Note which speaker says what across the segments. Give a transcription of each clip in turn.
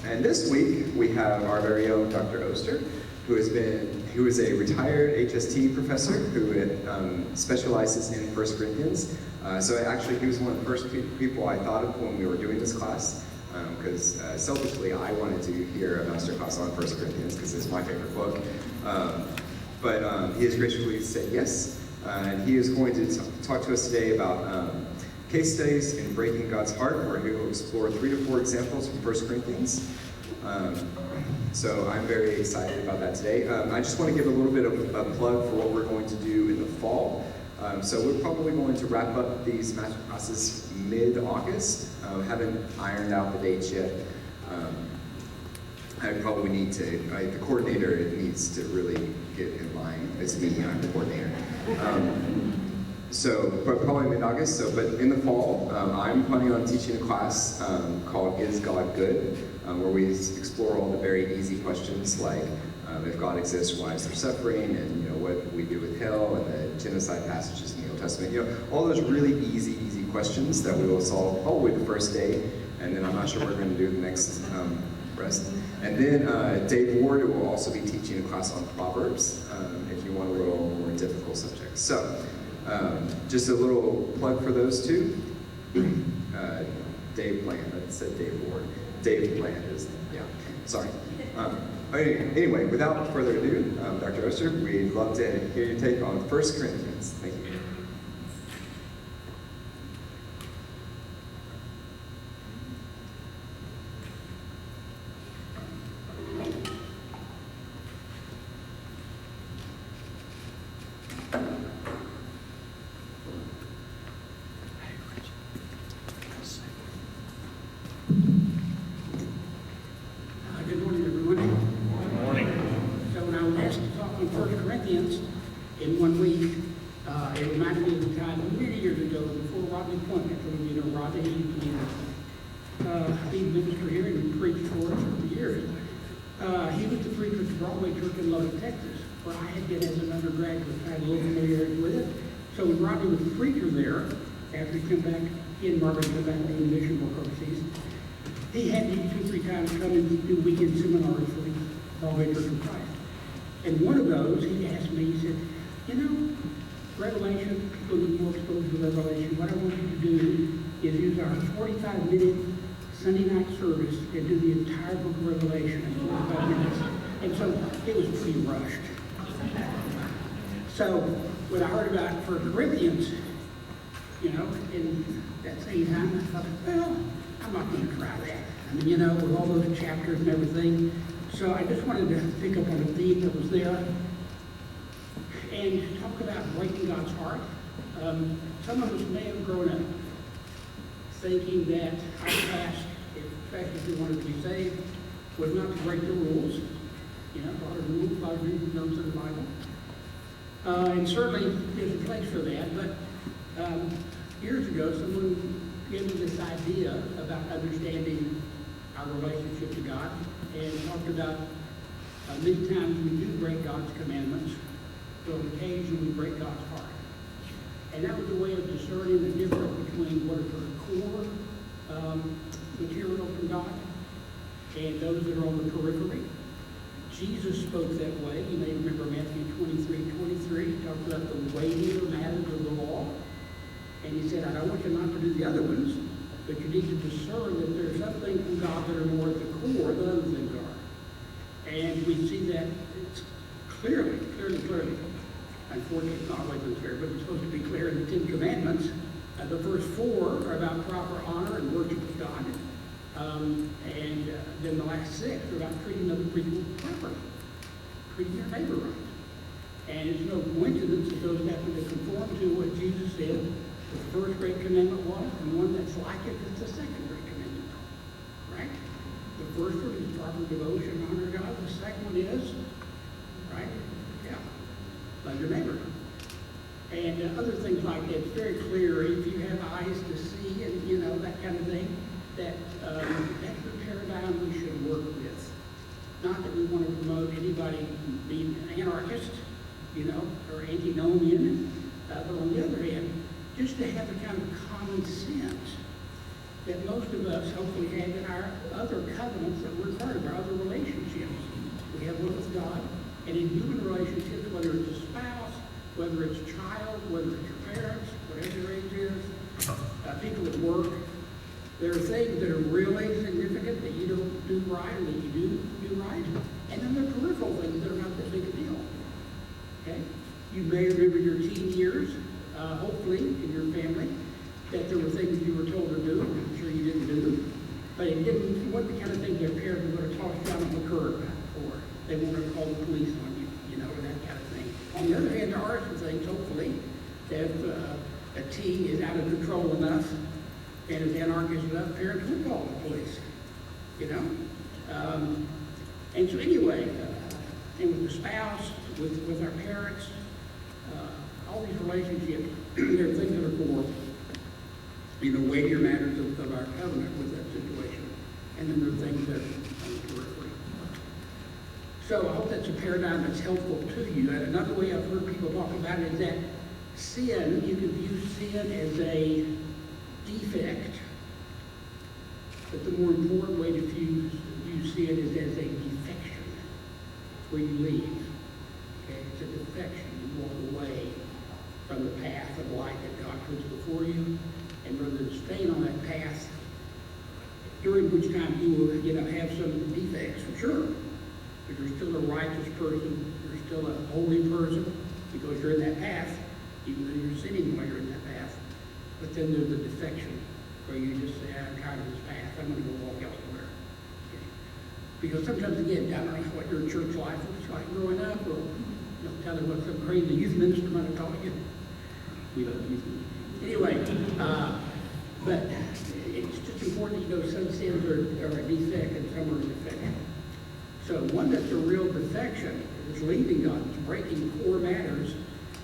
Speaker 1: And this week we have our very own Dr. Oster, who is a retired HST professor who specializes in 1 Corinthians. So actually he was one of the first people I thought of when we were doing this class, because selfishly I wanted to hear a masterclass on 1 Corinthians because it's my favorite book. But he has graciously said yes, and he is going to talk to us today about case studies in breaking God's heart, where he will explore 3 to 4 examples from 1 Corinthians. So I'm very excited about that today. I just want to give a little bit of a plug for what we're going to do in the fall. So we're probably going to wrap up these master classes mid-August. Haven't ironed out the dates yet. I probably need to, the coordinator needs to really get in line. It's me, I'm the coordinator. But probably mid-August. But in the fall, I'm planning on teaching a class called Is God Good? Where we explore all the very easy questions like if God exists, why is there suffering, and what we do with hell, and the genocide passages in the Old Testament. All those really easy questions that we will solve probably the first day, and then I'm not sure what we're going to do the next rest. And then Dave Ward will also be teaching a class on Proverbs if you want a little more difficult subject. So just a little plug for those two. Dave Bland, I said Dave Ward. Dave Bland is, yeah, sorry. Anyway, without further ado, Dr. Oster, we'd love to hear your take on 1 Corinthians. Thank you.
Speaker 2: In 1 week, it reminded me of the time many years ago before Rodney Point. Rodney used to be minister here and preached for us for years. He was the preacher at the Broadway Church in Lubbock, Texas, where I had been as an undergraduate. I had a little familiarity with it. So when Rodney was the preacher there, after he came back, he and Margaret came back doing mission work overseas, he had me 2 or 3 times come and do weekend seminars for the Broadway Church of Christ. And one of those, he asked me, he said, Revelation, people get more exposed to Revelation. What I want you to do is use our 45-minute Sunday night service and do the entire book of Revelation in 45 minutes. And so it was pretty rushed. So when I heard about 1 Corinthians, in that same time, I thought, well, I'm not going to try that. With all those chapters and everything. So I just wanted to pick up on a theme that was there and talk about breaking God's heart. Some of us may have grown up thinking that our task, especially if we wanted to be saved, was not to break the rules. A lot of rules, a lot of reasons known in the Bible. And certainly there's a place for that, but years ago someone gave me this idea about understanding our relationship to God, and talked about many times we do break God's commandments, but on occasion we break God's heart. And that was a way of discerning the difference between what are the core material from God and those that are on the periphery. Jesus spoke that way. You may remember Matthew 23:23. He talked about the weightier matters of the law. And he said, I don't want you not to do the other ones, but you need to discern that there are some things from God that are more at the core than other things are. And we see that it's clearly. Unfortunately, it's not always clear, but it's supposed to be clear in the 10 Commandments. The first 4 are about proper honor and worship of God. And then the last 6 are about treating other people properly, treating your neighbor right. And it's no coincidence that those happen to conform to what Jesus said the first great commandment was, and one that's like it is the second great commandment. Right? The first one is proper devotion, honor God. The second one is, right? Yeah. Love your neighbor. And other things like that. It's very clear if you have eyes to see and, that kind of thing, that that's the paradigm we should work with. Not that we want to promote anybody being an anarchist, or antinomian, but on the other hand, just to have the kind of common sense that most of us hopefully have in our other covenants that we're part of, our other relationships. We have one with God, and in human relationships, whether it's a spouse, whether it's a child, whether it's your parents, whatever your age is, people at work, there are things that are really significant that you don't do right and that you do right, and then there are peripheral things that are not that big a deal. Okay? You may remember your teen years, hopefully, in your family, that there were things you were told to do, and I'm sure you didn't do, but it wasn't the kind of thing their parents were going to toss you down on the curb for. They weren't going to call the police on you, or that kind of thing. On the other hand, there are some things, hopefully, that if a teen is out of control enough and is anarchist enough, parents would call the police, And so anyway, and with the spouse, with our parents, all these relationships, there are things that are for, weightier matters of our covenant with that situation. And then there are things that are on the periphery. So I hope that's a paradigm that's helpful to you. And another way I've heard people talk about it is that sin, you can view sin as a defect, but the more important way to view sin is as a defection, where you leave. Okay, it's a defection. You walk away from the path of life that God puts before you, and rather than staying on that path, during which time you will, have some defects for sure, but you're still a righteous person, you're still a holy person because you're in that path, even though you're sinning while you're in that path. But then there's the defection, where you just say, I'm tired of this path, I'm going to go walk elsewhere. Okay. Because sometimes, again, I don't know what your church life was like growing up, or tell them what some crazy youth minister might have taught you. We love youth ministers. Anyway, but it's just important that some sins are a defect and some are a defection. So one that's a real defection is leaving God, it's breaking core matters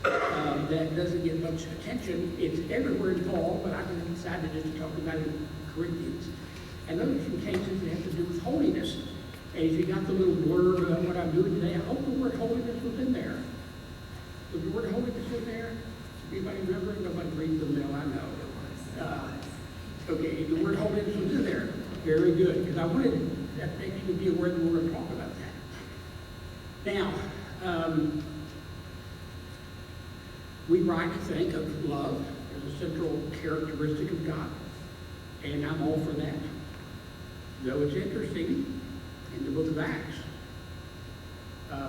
Speaker 2: that doesn't get much attention. It's everywhere in Paul, but I decided just to talk about it in Corinthians. And those are some cases that have to do with holiness. And if you got the little blurb about what I'm doing today, I hope the word holiness was in there. Was the word holiness in there? Anybody remember? Nobody reads the mail, I know. Okay, the word holiness was in there. Very good, because I wanted that you would be aware that we're going to talk about that. Now, we rightly think of love as a central characteristic of God, and I'm all for that. Though it's interesting, in the book of Acts,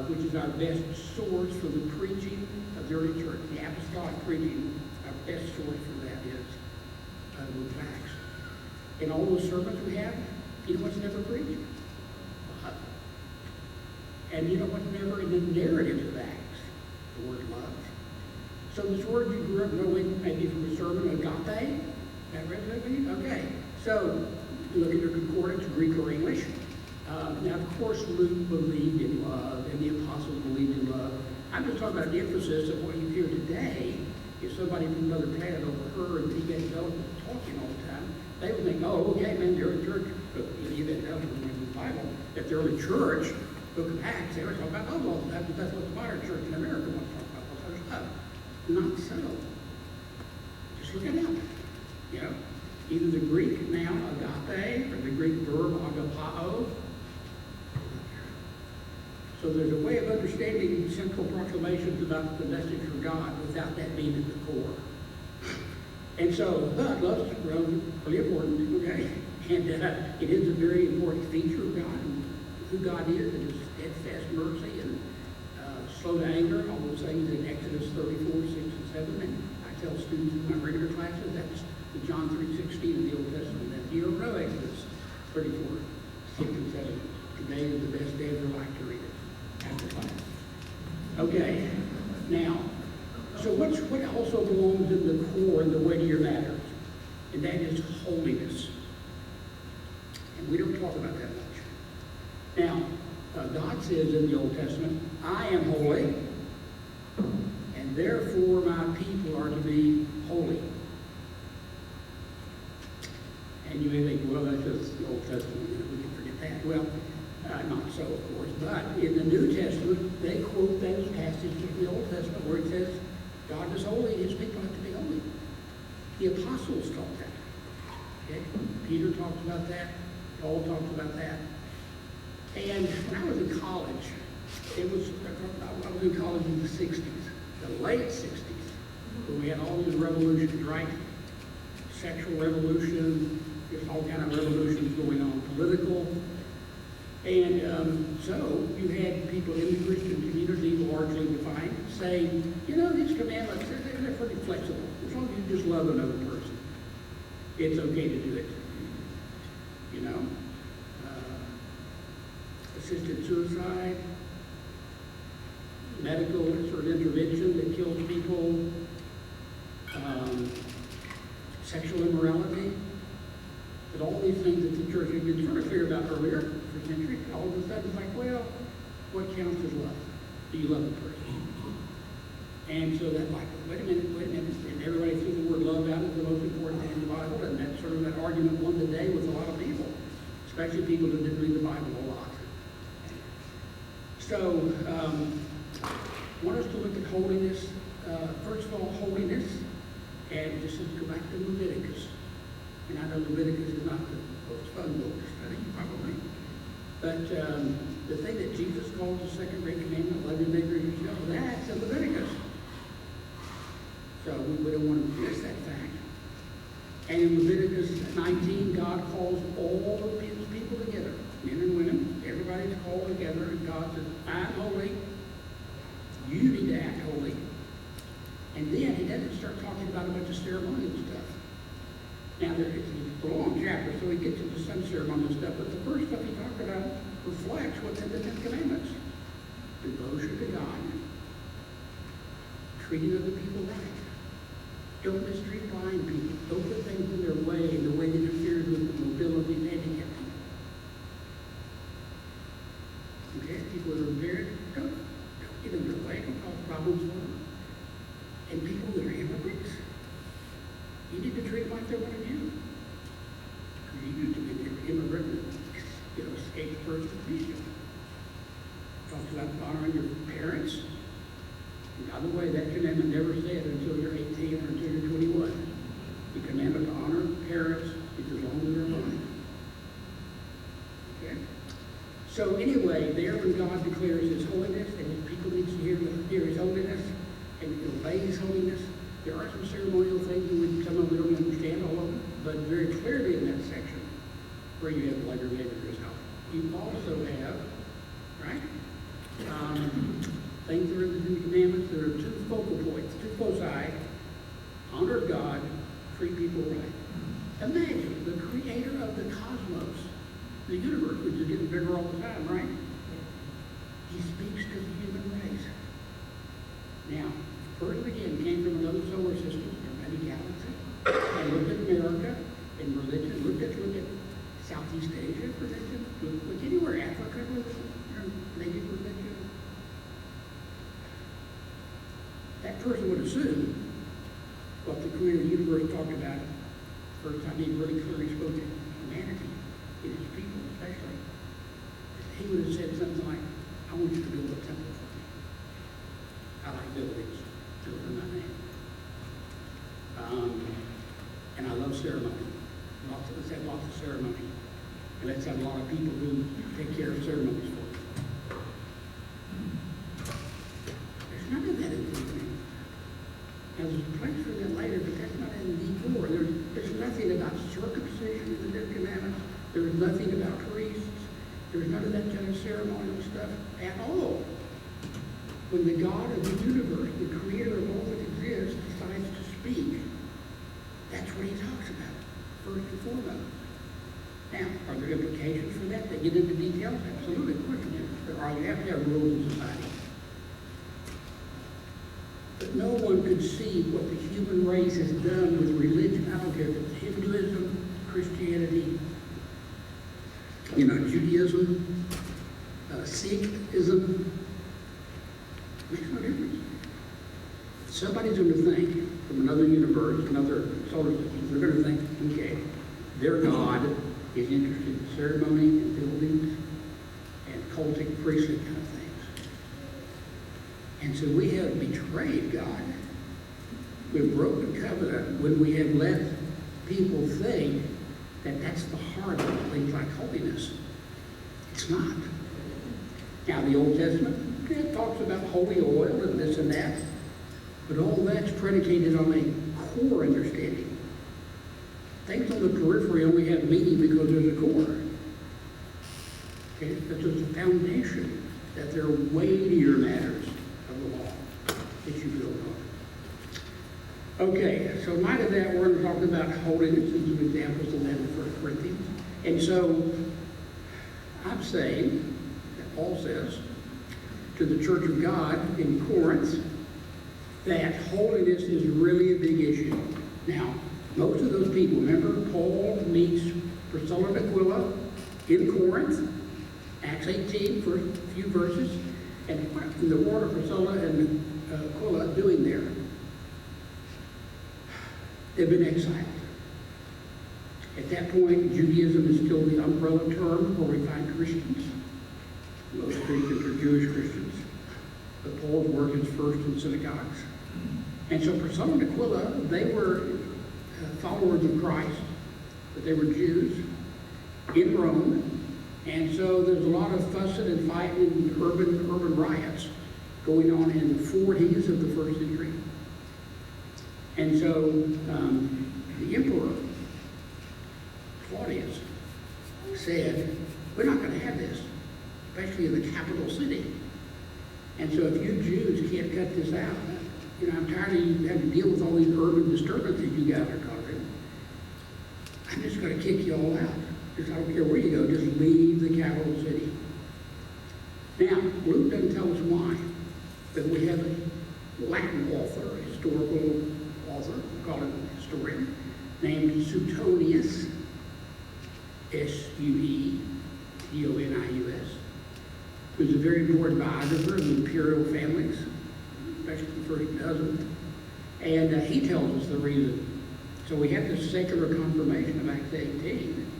Speaker 2: which is our best source for the preaching of the early church, the apostolic preaching, our best source for that is the book of Acts. In all those sermons we have, you know what's never preached? Love. And you know what's never in the narrative of Acts? The word love. So this word you grew up knowing, maybe from a sermon, agape, that resonates with you? Okay. So look at your concordance, Greek or English. Now, of course, Luke believed in love, and the apostles believed in love. I'm just talking about the emphasis of what you hear today. If somebody from another planet overheard the evangelicals talking all the time, they would think, oh, okay, man, they're a church. But the evangelicals in the Bible, that they're a church, book of Acts, they were talking about love all the time, but that's what the modern church in America wants to talk about, all other stuff. Not so. Just look it up. Either the Greek noun agape or the Greek verb agapao. So there's a way of understanding central proclamations about the message from God without that being at the core. And so, love is really important, okay? And it is a very important feature of God, and who God is, and His steadfast mercy, and slow to anger, all those things in Exodus 34, 6 and 7. And I tell students in my regular classes, that's the John 3:16 in the Old Testament. That's you don't know Exodus 34, 6 and 7. Today is the best day of your life to read it after class. Okay, now, so what also belongs in the core and the weightier matters? And that is holiness. And we don't talk about that much. Now, God says in the Old Testament, I am holy, and therefore my people are to be holy. And you may think, well, that's just the Old Testament, we can forget that. Well, not so, of course, but in the New Testament, they quote those passages from the Old Testament where it says, God is holy, His people have to be holy. The apostles taught that. Okay? Peter talks about that. Paul talks about that. And when I was in college, I was in college in the 60s, the late 60s, where we had all these revolutions, right? Sexual revolution, there's all kind of revolutions going on, political. And so you had people in the Christian community, largely defined, saying, you know, these commandments, they're pretty flexible. As long as you just love another person, it's okay to do it. You know? Assisted suicide, medical sort of intervention that kills people, sexual immorality, that all these things that the church had been sort of clear about earlier for centuries, all of a sudden it's like, well, what counts as love? Do you love the person? And so that like, wait a minute, and everybody threw the word love out as the most important thing in the Bible, and that's sort of that argument won the day with a lot of people, especially people who didn't read the Bible a lot. So, I want us to look at holiness. First of all, holiness, and just to go back to Leviticus. And I know Leviticus is not the most fun book to study, probably. But the thing that Jesus calls the second great commandment, love your neighbor as yourself, that's in Leviticus. So we don't want to miss that fact. And in Leviticus 19, God calls all of his people together, men and women, everybody's called together, and God says, I'm holy, you need to act holy. And then he doesn't start talking about a bunch of ceremonial stuff. Now, it's a long chapter, so he gets into some ceremonial stuff, but the first stuff he talks about reflects what's in the Ten Commandments. Devotion to God, treating other people right. Don't mistreat blind people. Don't put things in their way in the way that interferes with the mobility and handicapped people. Okay? People that are impaired, don't get in their way, don't cause problems for them. And people that are hypocrites, you need to treat them like they're one of you. Because you need to be an immigrant that escapes persecution. Talks about honoring your parents. And by the way, that commandment never said until you're 18 or until you're 21. The commandment to honor parents is as long as they're alive. Okay? So anyway, there when God declares his holiness, and his people need to hear his holiness, and obey his holiness, there are some ceremonial things, and some of them we don't understand all of them, but very clearly in that section, where you have like your neighbor yourself. You also have, right? Things that are in the Ten Commandments, there are two focal points, two foci. Honor God, treat people right. Imagine the creator of the cosmos, the universe, which is getting bigger all the time, right? He speaks to the human race. Now, first again came from another solar system, or many galaxies, and looked at America and religion, looked at Southeast Asia religion, look anywhere, Africa religion, maybe religion. That person would assume what the creator of the universe talked about first time he really clearly spoke to humanity, and his people especially. He would have said something like, I want you to build a temple for me. I like buildings, built in my name. And I love ceremony. Let's have lots of ceremony. And let's have a lot of people who take care of ceremonies for us. There's none of that in the Commandments. Now, there's a place for that later, but that's not in D4. There's nothing about circumcision in the Ten Commandments. There's nothing about priests. There's none of that kind of ceremonial stuff at all. When the God of the universe, the creator of all that exists, decides to speak, that's what he talks about, first and foremost. Now, are there implications for that? They get into details? Absolutely, of course there are. You have to have rules in society. But no one could see what the human race has done with religion. I don't care if it's Hinduism, Christianity, Judaism, Sikhism. Makes no difference. Somebody's going to think from another universe, another solar system, they're going to think, okay, their God is interested in ceremony and buildings and cultic priestly kind of things. And so we have betrayed God. We've broken covenant when we have let people think that that's the heart of things like holiness. It's not. Now, the Old Testament, it talks about holy oil and this and that, but all that's predicated on a core understanding. Things on the periphery only have meaning because there's a core. Okay? That's just a foundation, that there are weightier matters of the law that you build on. Okay, so in light of that, we're going to talk about holiness and some examples of that in 1 Corinthians. And so, I'm saying, that Paul says, to the church of God in Corinth, that holiness is really a big issue. Now, most of those people, remember, Paul meets Priscilla and Aquila in Corinth, Acts 18, first few verses, and what are Priscilla and Aquila doing there? They've been exiled. At that point, Judaism is still the umbrella term where we find Christians. Most Christians are Jewish Christians. But Paul's work is first in synagogues. And so Priscilla and Aquila, they were followers of Christ, but they were Jews in Rome. And so there's a lot of fussing and fighting and urban riots going on in the 40s of the first century. And so the emperor, Claudius, said, we're not going to have this, especially in the capital city. And so if you Jews can't cut this out, you know, I'm tired of you having to deal with all these urban disturbances you guys are causing. I'm just going to kick you all out. Just, I don't care where you go, just leave the capital city. Now, Luke doesn't tell us why, but we have a Latin author, a historical author, we call him a historian, named Suetonius, S-U-E-T-O-N-I-U-S, who's a very important biographer of the imperial families, especially the first dozen. And he tells us the reason. So we have this secular confirmation of Acts 18.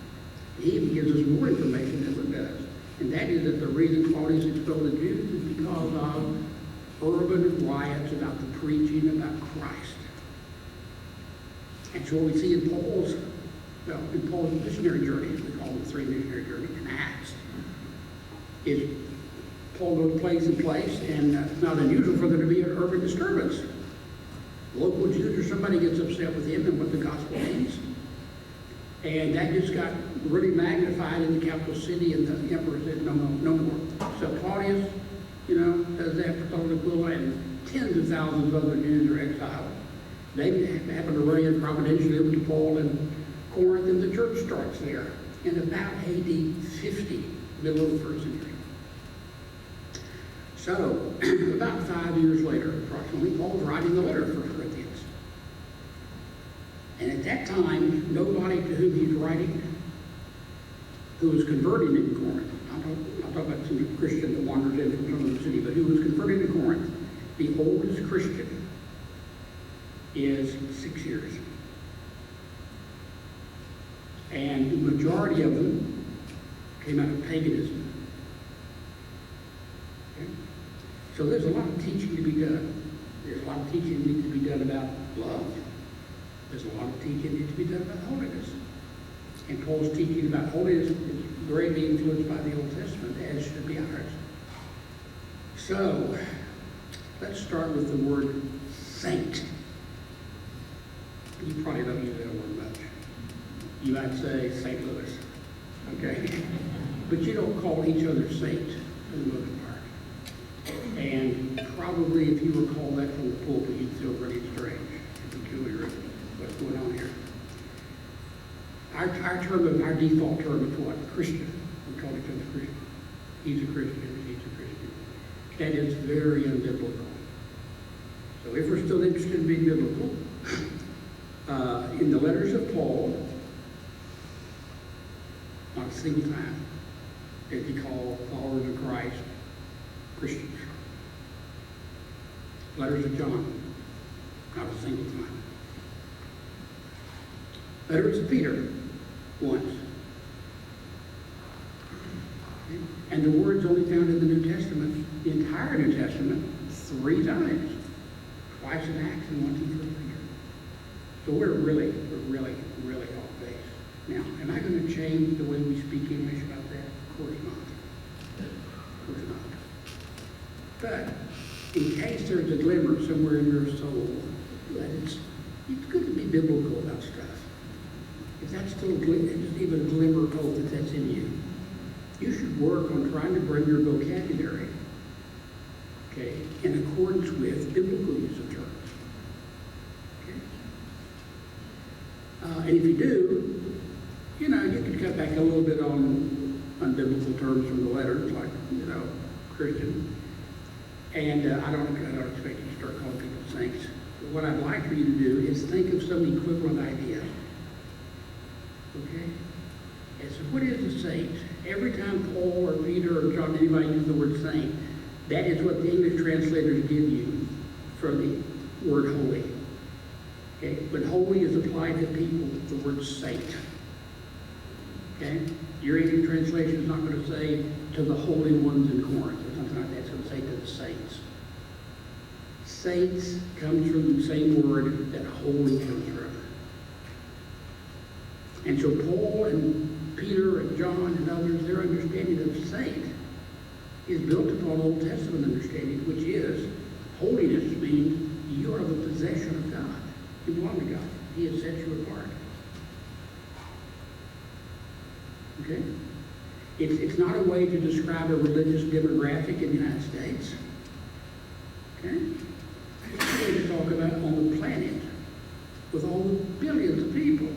Speaker 2: He even gives us more information than Luke does. And that is that the reason Claudius expelled the Jews is because of urban riots about the preaching about Christ. And so what we see in Paul's missionary journey, we call them the 3 missionary journeys in Acts, is Paul goes place in place, and it's not unusual for there to be an urban disturbance. Local Jews or somebody gets upset with him and what the gospel means. And that just got really magnified in the capital city, and the emperor said, no more. So Claudius, does that for Aquila, and tens of thousands of other Jews are exiled. They happen to run in providentially over to Paul in Corinth, and the church starts there in about AD 50, middle of the first century. So, about 5 years later, approximately, Paul's writing the letter to 1 Corinthians. And at that time, nobody to whom he's writing who was converting in Corinth, I'm talking about some Christian that wandered in from some of the city, but who was converting in Corinth, the oldest Christian is 6 years. And the majority of them came out of paganism. Okay? So there's a lot of teaching to be done. There's a lot of teaching that needs to be done about love. There's a lot of teaching that needs to be done about holiness. And Paul's teaching about holiness is greatly influenced by the Old Testament, as should be ours. So, let's start with the word saint. You probably don't use that word much. You might say St. Louis, okay? But you don't call each other saint for the most part. And probably if you were called that from the pulpit, you'd feel pretty strange and peculiar. What's going on here? Our default term is what? Christian. We call each other Christian. He's a Christian, she's a Christian. That is very unbiblical. So if we're still interested in being biblical, in the letters of Paul, not a single time did he call followers of Christ Christians. Letters of John, not a single time. Letters of Peter, once. And the word's only found in the New Testament, the entire New Testament, 3 times. Twice in Acts and once in 1 Peter. So we're really off base. Now, am I going to change the way we speak English about that? Of course not. Of course not. But in case there's a glimmer somewhere in your soul, that it's good to be biblical about stuff. If that's still just even a glimmer of hope that's in you, you should work on trying to bring your vocabulary, okay, in accordance with biblical use of terms. Okay? And if you do, you can cut back a little bit on biblical terms from the letters, like, Christian. And I don't expect you to start calling people saints. But what I'd like for you to do is think of some equivalent idea. Okay? And so what is a saint? Every time Paul or Peter or John, anybody uses the word saint, that is what the English translators give you for the word holy. Okay? When holy is applied to people, the word saint. Okay? Your English translation is not going to say to the holy ones in Corinth or something like that. It's going to say to the saints. Saints comes from the same word that holy comes from. And so Paul and Peter and John and others, their understanding of saint is built upon Old Testament understanding, which is holiness means you are the possession of God. You belong to God. He has set you apart. Okay? It's not a way to describe a religious demographic in the United States. Okay? It's a way to talk about on the planet with all the billions of people.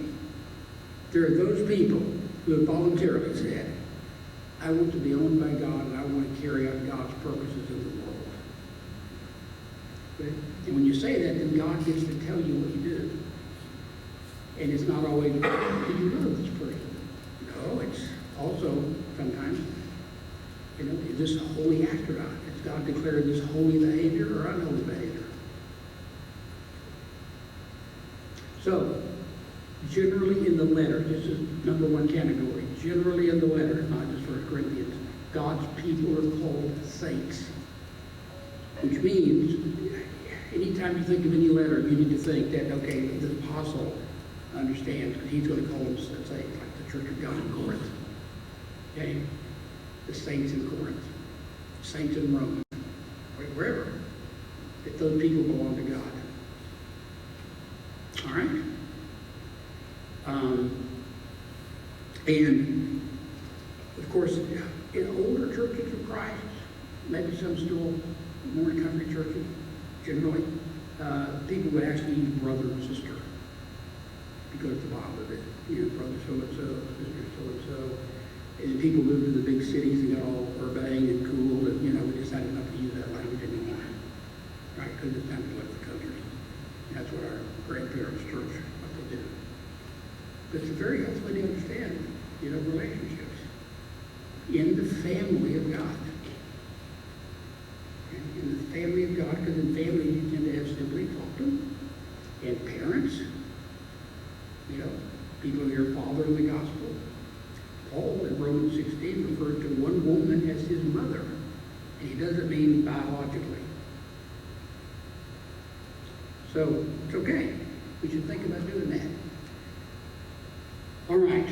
Speaker 2: There are those people who have voluntarily said, I want to be owned by God and I want to carry out God's purposes in the world. Okay? And when you say that, then God gets to tell you what you do. And it's not always, do you love this person? No, it's also sometimes, is this a holy act or not? Has God declared this holy behavior or unholy behavior? So, generally in the letter, this is number one category, generally in the letter, not just 1 Corinthians, God's people are called saints. Which means, anytime you think of any letter, you need to think that, okay, the apostle understands, because he's going to call them saints, like the Church of God in Corinth. Okay? The saints in Corinth, saints in Rome, wherever, that those people belong to God. All right? And, of course, in older churches of Christ, maybe some still more in country churches, generally, people would actually use brother and sister. Because the Bible of it, brother so-and-so, sister so-and-so. And people moved to the big cities and got all urbane and cool, and, we decided not to use that language anymore. Right? Because it's time to left the country. That's what our grandparents' church, what they do. But it's a very helpful way to understand, relationships in the family of God. Okay? In the family of God, because in family you tend to have siblings often, and parents, people who are father in the gospel. Paul in Romans 16 referred to one woman as his mother, and he doesn't mean biologically. So it's okay. We should think about doing that. All right.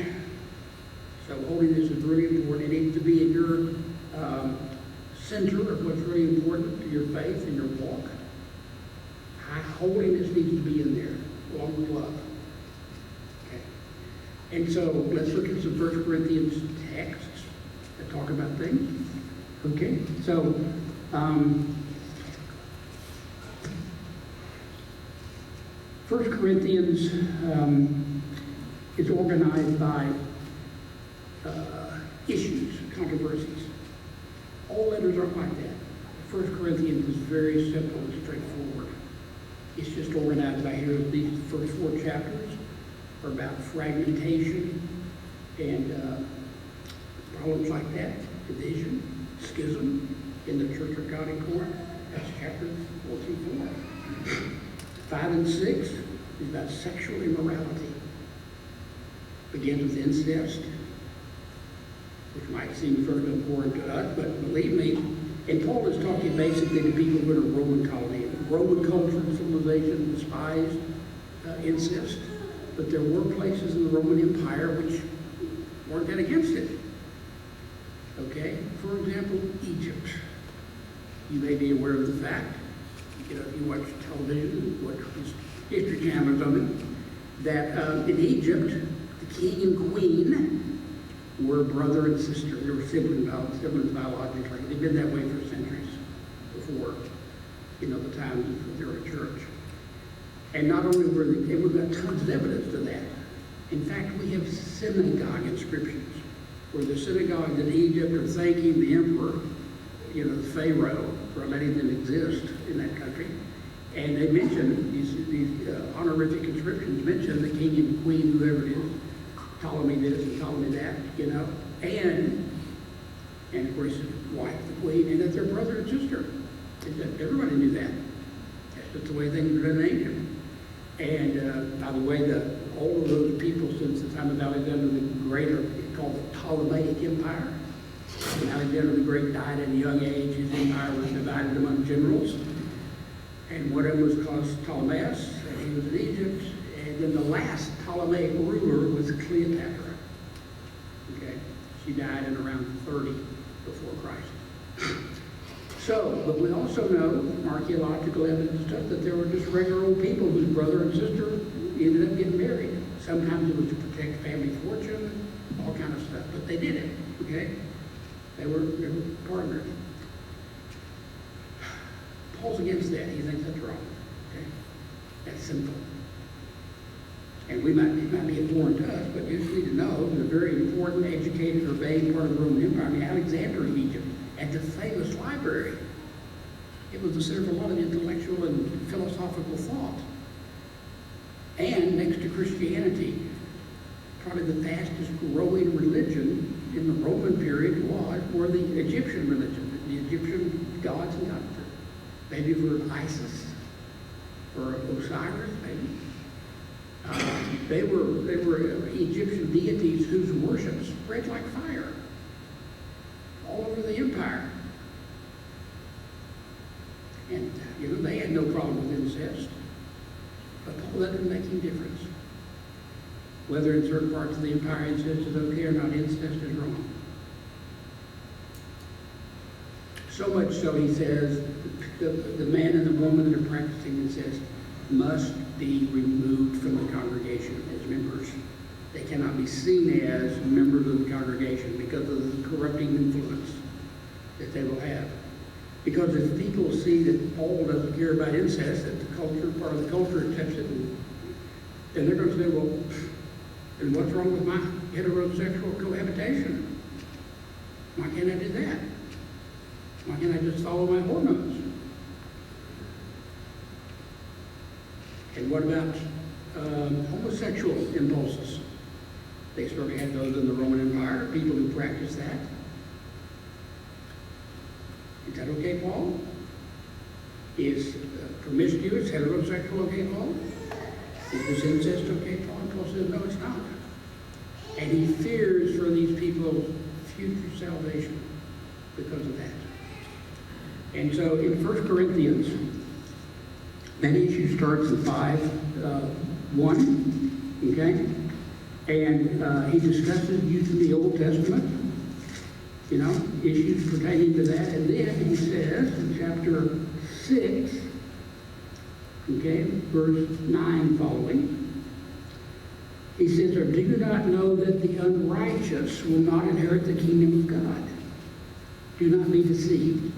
Speaker 2: So holiness is really important. It needs to be in your center of what's really important to your faith and your walk. Holiness needs to be in there, along with love. Okay. And so let's look at some 1 Corinthians texts that talk about things. Okay. So 1 Corinthians is organized by issues, controversies. All letters aren't like that. 1 Corinthians is very simple and straightforward. It's just organized by here. These first 4 chapters are about fragmentation and problems like that, division, schism in the Church of God in Corinth. That's chapters 4 through 4. 5 and 6 is about sexual immorality. Begins with incest, which might seem sort of important to us, but believe me, and Paul is talking basically to people who are Roman colony. Roman culture and civilization despised incest. but there were places in the Roman Empire which weren't that against it. Okay? For example, Egypt. You may be aware of the fact, if you watch television, watch History Channel or something, that in Egypt, the king and queen were brother and sister. They were siblings biologically. They've been that way for centuries before, the time they were a church. And not only were they, we've got tons of evidence of that. In fact, we have synagogue inscriptions where the synagogues in Egypt are thanking the emperor, the Pharaoh, for letting them exist in that country. And they mention, these honorific inscriptions mention the king and queen, whoever it is, Ptolemy this and Ptolemy that, and of course, his wife, the queen, and that they're brother and sister. Everybody knew that. That's just the way things were done in Egypt. And by the way, all of those people since the time of Alexander the Great are called the Ptolemaic Empire. When Alexander the Great died at a young age, his empire was divided among generals. And one of them was called Ptolemaeus, and he was in Egypt. And then the last Ptolemaic ruler was Cleopatra. Okay? She died in around 30 before Christ. So, but we also know from archaeological evidence and stuff that there were just regular old people whose brother and sister ended up getting married. Sometimes it was to protect family fortune, all kind of stuff. But they did it, okay? They were partners. Paul's against that. He thinks that's wrong. Okay? That's sinful. And it might be foreign to us, but you just need to know it was a very important, educated, obeying part of the Roman Empire. I mean, Alexandria, Egypt, and the famous library. It was the center of a lot of intellectual and philosophical thought. And next to Christianity, probably the fastest growing religion in the Roman period were the Egyptian religion, the Egyptian gods and goddesses. Maybe for Isis or Osiris, maybe. They were Egyptian deities whose worship spread like fire all over the empire. And, they had no problem with incest. But Paul, that didn't make any difference. Whether in certain parts of the empire incest is okay or not, incest is wrong. So much so, he says, the man and the woman that are practicing incest must be removed from the congregation as members. They cannot be seen as members of the congregation because of the corrupting influence that they will have. Because if people see that Paul doesn't care about incest, that the culture, part of the culture accepts it, then they're going to say, well, then what's wrong with my heterosexual cohabitation? Why can't I do that? Why can't I just follow my hormones? And what about homosexual impulses? They certainly had those in the Roman Empire, people who practiced that. Is that okay, Paul? Is promiscuous, heterosexual okay, Paul? Is this incest okay, Paul? And Paul says, no, it's not. And he fears for these people's future salvation because of that. And so in 1 Corinthians, that issue starts in 5:1, okay? And he discusses using the Old Testament, issues pertaining to that. And then he says in chapter 6, okay, verse 9 following, he says, or do you not know that the unrighteous will not inherit the kingdom of God? Do not be deceived.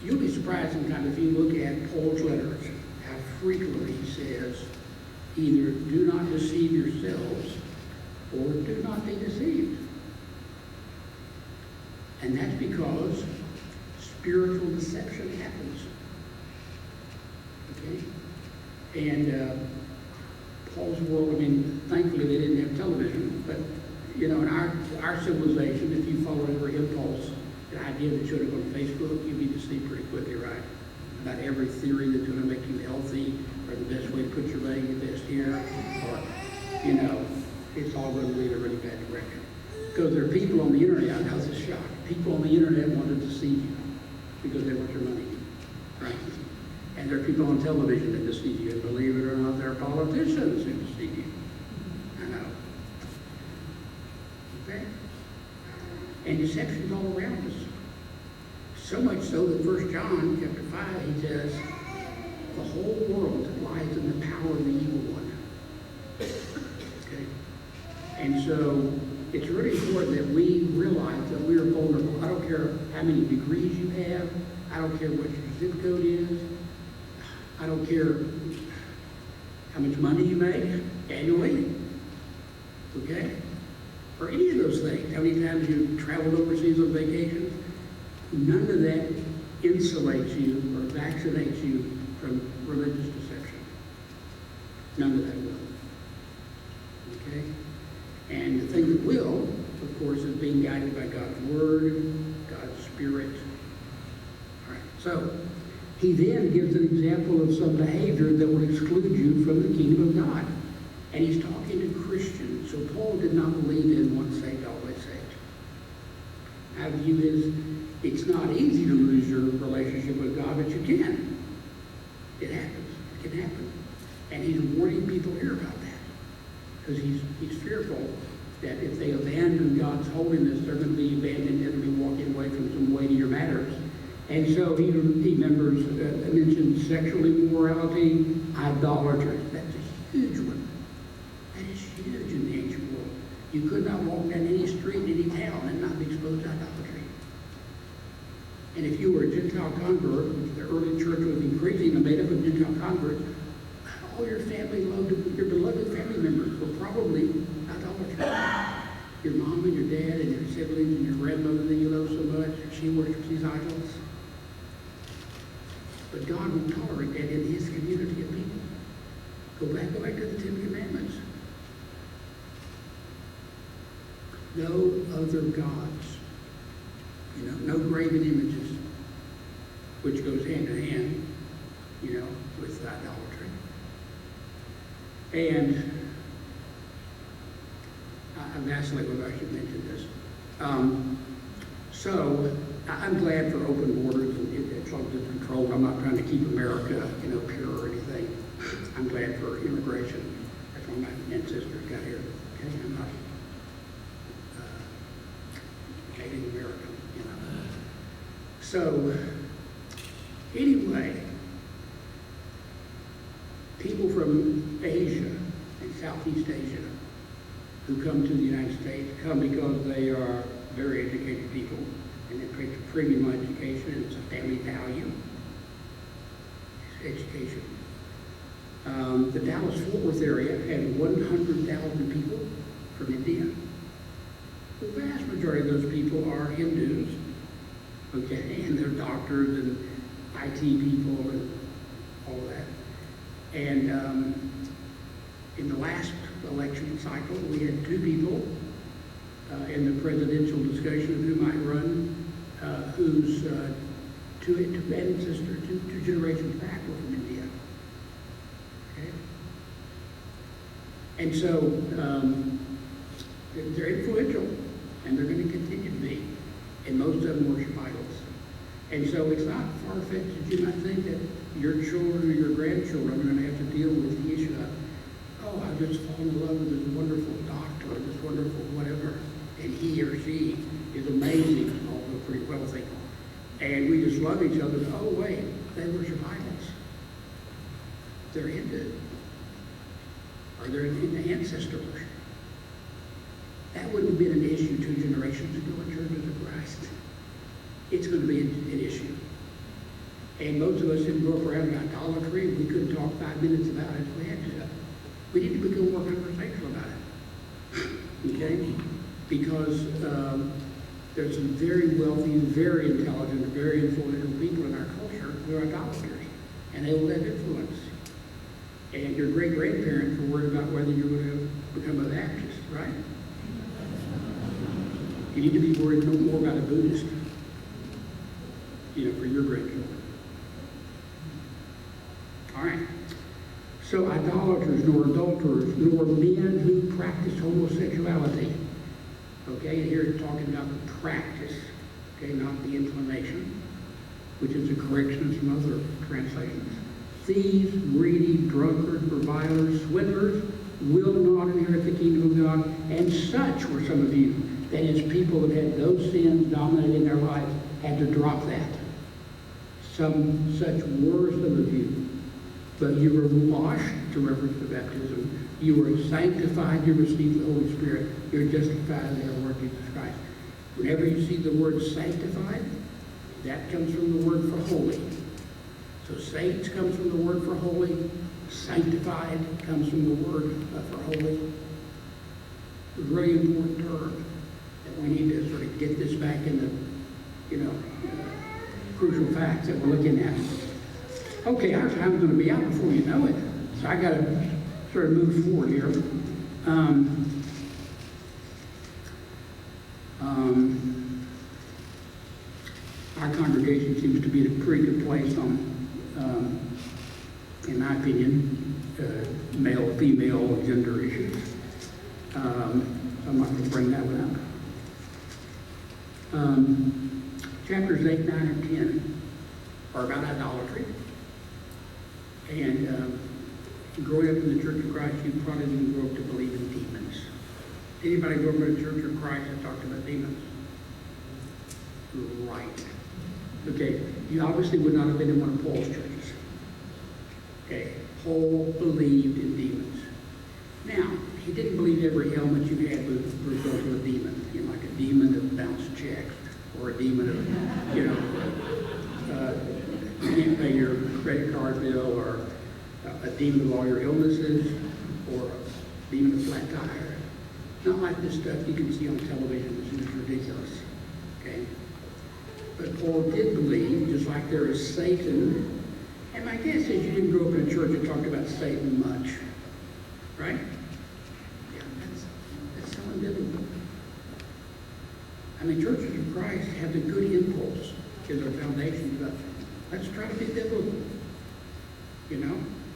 Speaker 2: You'll be surprised sometimes if you look at Paul's letters, how frequently he says, either do not deceive yourselves or do not be deceived. And that's because spiritual deception happens. Okay? And Paul's world, thankfully they didn't have television, but, in our civilization, if you follow every impulse, the idea that showed up on Facebook, you'd be deceived pretty quickly, right? About every theory that's going to make you healthy, or the best way to put your leg in the best here, or, it's all going to lead a really bad direction. Because there are people on the internet, I was just shocked, people on the internet want to deceive you because they want your money, right? And there are people on television that deceive you, and believe it or not, there are politicians who deceive you. deception's all around us. So much so that 1 John chapter 5, he says, the whole world lies in the power of the evil one. Okay? And so it's really important that we realize that we are vulnerable. I don't care how many degrees you have. I don't care what your zip code is. I don't care how much money you make annually. Okay? Or any of those things. How many times you traveled overseas on vacations. None of that insulates you or vaccinates you from religious deception. None of that will. Okay? And the thing that will, of course, is being guided by God's Word, God's Spirit. All right. So, he then gives an example of some behavior that will exclude you from the kingdom of God. And he's talking to Christians. So Paul did not believe in once saved, always saved. Our view is it's not easy to lose your relationship with God, but you can. It happens. It can happen. And he's warning people here about that. Because he's fearful that if they abandon God's holiness, they're going to be abandoned and be walking away from some weightier matters. And so he mentioned sexual immorality, idolatry. That's a huge one. That is huge in the ancient world. You could not walk down any street in any town and not be exposed to idolatry. And if you were a Gentile convert, which the early church was increasingly made up of Gentile converts, all your your beloved family members were probably idolaters. Your mom and your dad and your siblings and your grandmother that you love so much, she worships these idols. But God won't tolerate that in his community of people. Go back to the Ten Commandments. No other gods. No graven images, which goes hand in hand, with idolatry. And I vacillate whether I should mention this. So I'm glad for open borders and as long as it's controlled. I'm not trying to keep America, pure or anything. I'm glad for immigration. That's why my ancestors got here. Okay, I'm not hating America. So anyway, people from Asia and Southeast Asia who come to the United States come because they are very educated people and they pay for premium education and it's a family value. It's education. The Dallas-Fort Worth area has 100,000 people from India. The vast majority of those people are Hindus, okay, and they're doctors and IT people and all that. And in the last election cycle, we had two people in the presidential discussion of who might run, whose two ancestors, two generations back were from India. Okay? And so they're influential, and they're going to continue to be, and most of them worship idols. And so it's not far-fetched that you might think that your children or your grandchildren are going to have to deal with the issue of, oh, I just fall in love with this wonderful doctor, or this wonderful whatever, and he or she is amazing, although pretty wealthy. And we just love each other. Oh, wait, they worship idols. They're into, or they're into ancestor worship. That wouldn't have been an issue 2 generations ago in Churches of Christ. It's going to be an issue. And most of us didn't grow up around idolatry. We couldn't talk 5 minutes about it if we had to. We need to become more conversational about it. Okay? Because there's some very wealthy, very intelligent, very influential people in our culture who are idolaters. And they will have influence. And your great-grandparents were worried about whether you were going to become a Baptist, right? You need to be worried no more about a Buddhist, for your grandchildren. All right. So idolaters, nor adulterers, nor men who practice homosexuality. Okay, and here it's talking about the practice, okay, not the inclination, which is a correction of some other translations. Thieves, greedy, drunkards, revilers, swindlers will not inherit the kingdom of God, and such were some of you. That is, people that had those sins dominating their lives had to drop that. Some such were some of you. But you were washed, to reference the baptism. You were sanctified, you received the Holy Spirit. You're justified in the Lord Jesus Christ. Whenever you see the word sanctified, that comes from the word for holy. So saints comes from the word for holy. Sanctified comes from the word for holy. It's a really important term that we need to sort of get this back in the, crucial facts that we're looking at. Okay, our time's going to be out before you know it. So I got to sort of move forward here. Our congregation seems to be at a pretty good place on, in my opinion, male, female, gender issues. So I'm not going to bring that one up. Chapters 8, 9, and 10 are about idolatry. And growing up in the Church of Christ, you probably didn't grow up to believe in demons. Anybody grow up in the Church of Christ that talked about demons? Right. Okay, you obviously would not have been in one of Paul's churches. Okay, Paul believed in demons. Now, he didn't believe every ailment you had was the result of a demon. You know, like a demon of bounced checks, or a demon of, you can't pay your credit card bill, or a demon of all your illnesses, or a demon of flat tire. Not like this stuff you can see on television, which is ridiculous. Okay? But Paul did believe, just like there is Satan, and my guess is you didn't grow up in a church that talked about Satan much. Right? Yeah, that's so unbiblical. I mean, churches of Christ have the good impulse as their foundation, but let's try to be biblical.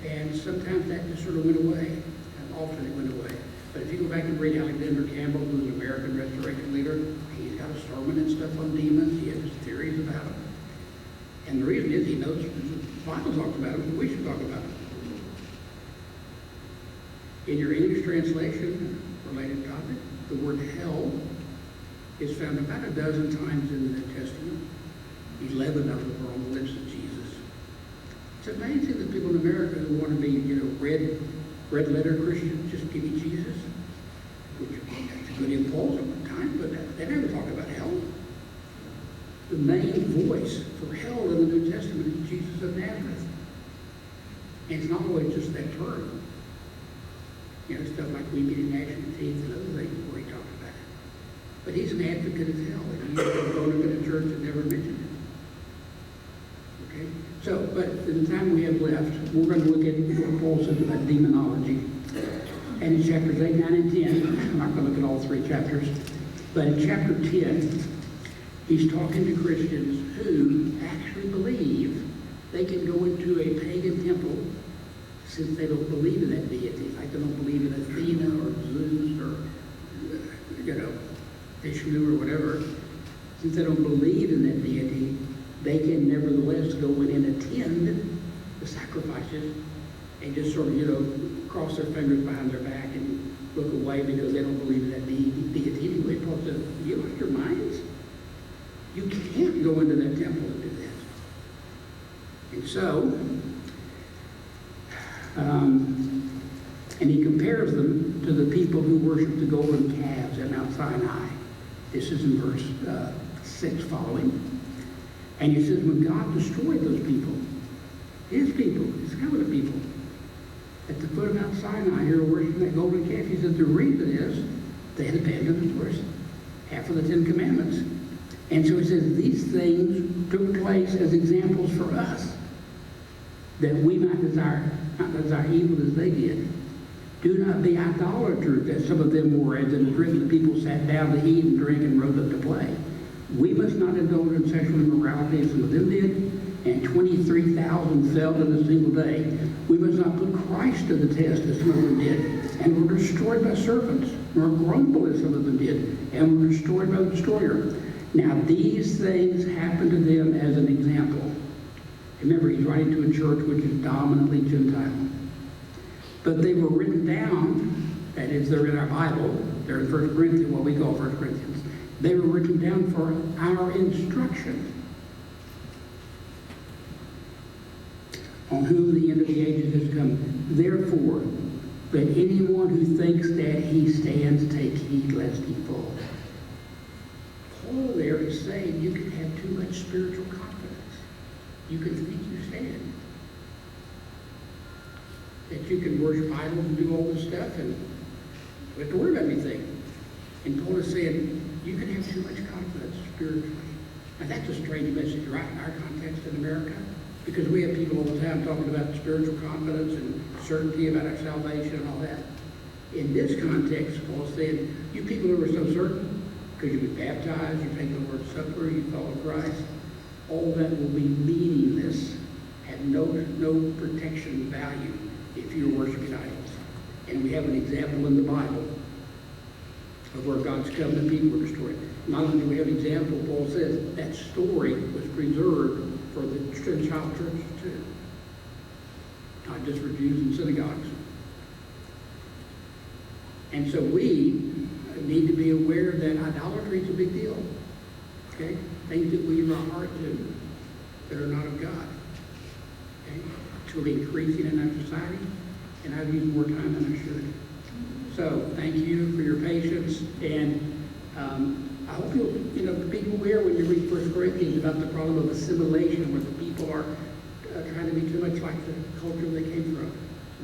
Speaker 2: And sometimes that just sort of went away, and often it went away. But if you go back and read Alexander Campbell, who's an American Restoration leader, he's got a sermon and stuff on demons. He has theories about them. And the reason is he knows the Bible talks about them, so we should talk about them. In your English translation, related topic, the word hell is found about a dozen times in the New Testament. 11 of them are on the lips of Jesus. It's amazing that people in America who want to be, red letter Christians, just give me Jesus, which that's a good impulse at one time, but they never talk about hell. The main voice for hell in the New Testament is Jesus of Nazareth. And it's not always just that term. Stuff like weeping and gnashing of teeth and other things where he talks about it. But he's an advocate of hell, and he's grown up in a church that never mentioned it. Okay? So, but in the time we have left, we're going to look at what Paul says about demonology. And in chapters 8, 9, and 10, I'm not going to look at all 3 chapters, but in chapter 10, he's talking to Christians who actually believe they can go into a pagan temple since they don't believe in that deity. Like they don't believe in Athena or Zeus or, Vishnu or whatever. Since they don't believe in that deity, they can nevertheless go in and attend the sacrifices and just sort of, cross their fingers behind their back and look away because they don't believe in that deity anyway. Paul says, you lost your minds? You can't go into that temple and do that. And so, and he compares them to the people who worship the golden calves at Mount Sinai. This is in verse 6 following. And he says, when God destroyed those people, his covenant people, at the foot of Mount Sinai, who were worshiping that golden calf, he said the reason is they had abandoned, of course, half of the 10 Commandments. And so he says these things took place as examples for us, that we might not desire evil as they did. Do not be idolaters, as some of them were, as it is written, the people sat down to eat and drink and rose up to play. We must not indulge in sexual immorality as some of them did, and 23,000 fell in a single day. We must not put Christ to the test as some of them did, and were destroyed by serpents, nor grumble as some of them did, and were destroyed by the destroyer. Now these things happened to them as an example. Remember, he's writing to a church which is dominantly Gentile. But they were written down that is, they're in our Bible, they're in 1 Corinthians, what we call 1 Corinthians. They were written down for our instruction, on whom the end of the ages has come. Therefore, let anyone who thinks that he stands take heed lest he fall. Paul there is saying you can have too much spiritual confidence. You can think you stand. That you can worship idols and do all this stuff and you have to worry about anything. And Paul is saying you can have too much confidence spiritually. Now that's a strange message, right, in our context in America, because we have people all the time talking about spiritual confidence and certainty about our salvation and all that. In this context, Paul's saying, you people who are so certain, because you've been baptized, you take the Lord's Supper, you follow Christ, all that will be meaningless, have no protection value if you're worshiping idols. And we have an example in the Bible of where God's covenant people were destroyed. Not only do we have an example, Paul says that story was preserved for the Gentile churches too, not just for Jews and synagogues. And so we need to be aware that idolatry is a big deal. Okay? Things that we give our heart to that are not of God. Okay? It's really increasing in our society, and I've used more time than I should. So thank you for your patience, and I hope you'll be aware when you read 1 Corinthians about the problem of assimilation, where the people are trying to be too much like the culture they came from.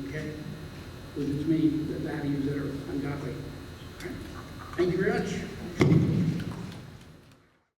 Speaker 2: Okay? With its many values that are ungodly. All right. Thank you very much.